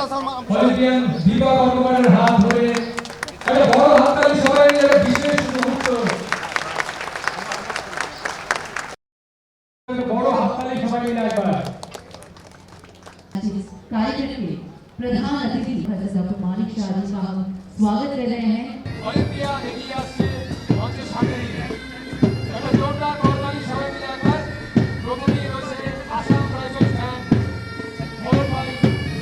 কলেজিয়ান দীপা কর্মকারের হাত ধরে একটা বড় হাততালি সবাই মিলে বিশেষ মুহূর্ত, বড় হাততালি সবাই মিলে একবার। कार्यक्रम के प्रधान अतिथि डॉक्टर मानिक शाह जी का हम स्वागत कर रहे हैं। অলিম্পিয়া এগিয়ে আসছে মঞ্চের সামনে নিয়ে একটা জোরদার করতালি সবাই মিলে একবার। প্রথমেই রয়েছে Assam rifles band followed by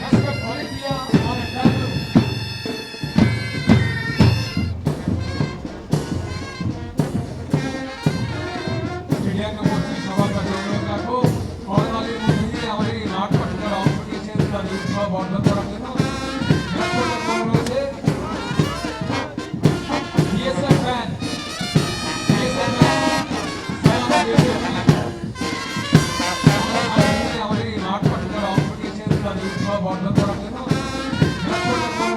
Nescafe Olympia on a tableau। মিডিয়াকে বলছি সবার কাছে অনুরোধ রাখো করতালির মধ্যে দিয়ে আমাদের এই মাঠ পাঠকের অংশ নিয়েছেন তার উৎসাহ বর্ধন করার জন্য। রয়েছে BSF ব্যান্ড আমাদের এই মাঠ পাঠকের অংশ নিয়েছেন তার উৎসাহ বর্ধন করার জন্য।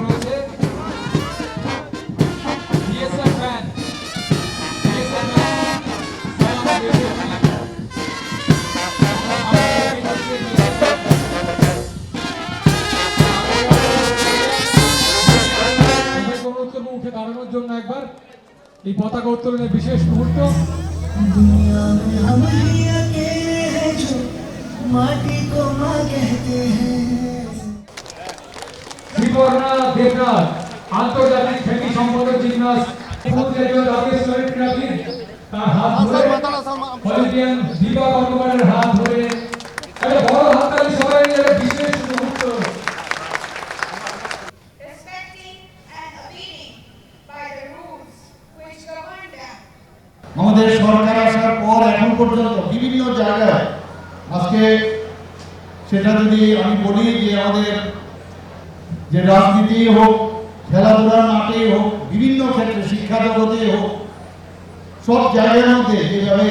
রয়েছে BSF ব্যান্ড উঠে দাঁড়ানোর জন্য একবার এই পতাকা উত্তোলনের বিশেষ মুহূর্ত। दुनिया में हम ही अकेले हैं जो माटी को माँ कहते हैं। শ্রীবর্ণা দেবনাথ আন্তর্জাতিক খ্যাতি সম্পন্ন জিমনাস্ট জাতীয় জাতীয় স্তরের ক্রীড়াবিদ, তার হাত ধরে কলেজিয়ান দীপা কর্মকারের হাত ধরে একটা বড় হাততালি সবাই মিলে বিশেষ মুহূর্ত। Respecting and abiding by the rules which govern them. আমাদের সরকার আসার পর এখন পর্যন্ত বিভিন্ন জায়গায় আজকে সেটা যদি আমি বলি যে আমাদের যে রাজনীতি হোক, খেলাধুলার মাঠেই হোক, বিভিন্ন ক্ষেত্রে শিক্ষা জগতেই হোক, সব জায়গার মধ্যে যেভাবে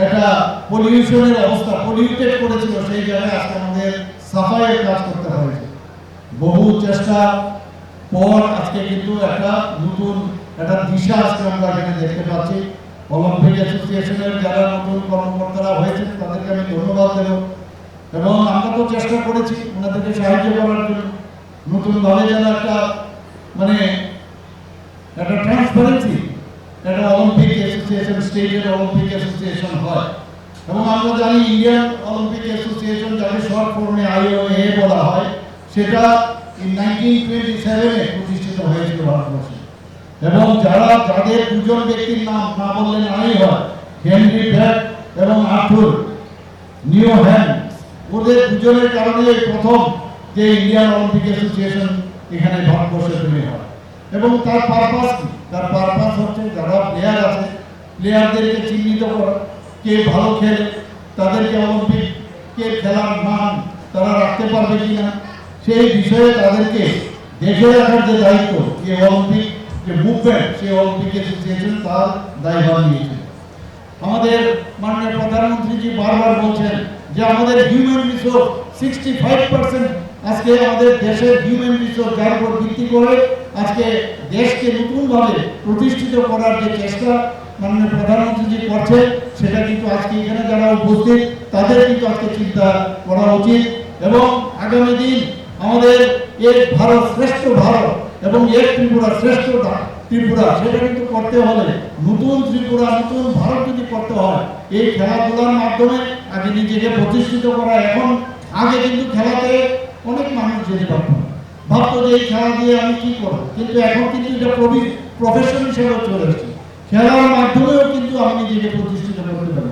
একটা পলিউশনের অবস্থা পলিউটেড করেছিল সেই জায়গায় আজকে আমাদের সাফাইয়ের কাজ করতে হয়েছে। বহু চেষ্টার পর আজকে কিন্তু একটা নতুন একটা দিশা আজকে আমরা এখানে দেখতে পাচ্ছি। অলিম্পিক অ্যাসোসিয়েশনের যারা নতুন কর্মকর্তারা হয়েছে তাদেরকে আমি ধন্যবাদ দেব এবং আমরা তো চেষ্টা করেছি ওনাদেরকে সাহায্য করার জন্য নতুনভাবে যেন একটা মানে একটা ট্রান্সপারেন্সি একটা অলিম্পিক অ্যাসোসিয়েশন স্টেটের অলিম্পিক অ্যাসোসিয়েশন হয়। এবং আমরা জানি ইন্ডিয়ান অলিম্পিক অ্যাসোসিয়েশন যাকে শর্ট ফর্মে IOA বলা হয়, সেটা 1927-এ প্রতিষ্ঠিত হয়েছিল ভারতবর্ষে। এবং যাদের দুজন ব্যক্তির নাম না বললে নাই হয়, হেনরি ব্যাট এবং আর্থুর নিউহ্যাম, ওদের দুজনের কারণে প্রথম যে ইন্ডিয়ান অলিম্পিক অ্যাসোসিয়েশন এখানে ভারতবর্ষে তৈরি হয়। এবং তার পারপাস কি? তার পারপাস হচ্ছে যারা প্লেয়ার আছে প্লেয়ারদেরকে চিহ্নিত করা, কে ভালো খেলে তাদেরকে অলিম্পিকের খেলার মান তারা রাখতে পারবে কিনা সেই বিষয়ে তাদেরকে দেখে রাখার যে দায়িত্ব যে অলিম্পিক যে মুভমেন্ট সেই অলিম্পিক অ্যাসোসিয়েশন তার দায়ভার নিয়েছে। আমাদের মাননীয় প্রধানমন্ত্রীজি বারবার বলছেন যে আমাদের হিউম্যান রিসোর্স 65% আজকে আমাদের দেশের হিউম্যান রিসোর্স যার উপর ভিত্তি করে আজকে দেশকে নতুনভাবে প্রতিষ্ঠিত করার যে চেষ্টা মাননীয় প্রধানমন্ত্রীজি করছে সেটা কিন্তু আজকে এখানে যারা উপস্থিত তাদের কিন্তু আজকে চিন্তা করা উচিত। এবং আগামী দিন আমাদের এক ভারত শ্রেষ্ঠ ভারত এবং এক ত্রিপুরা শ্রেষ্ঠ ত্রিপুরা সেটা কিন্তু করতে হলে নতুন ত্রিপুরা নতুন ভারত যদি করতে হয় এই খেলাধুলার মাধ্যমে আগে নিজেকে প্রতিষ্ঠিত করা। এখন আগে কিন্তু খেলাতে অনেক মানুষ যেতে পারত না, ভাবতো যে এই খেলা দিয়ে আমি কি করব, কিন্তু এখন কিন্তু এটা প্রফেশন হিসেবে চলে এসেছে। খেলার মাধ্যমেও কিন্তু আমি নিজেকে প্রতিষ্ঠিত করতে পারি।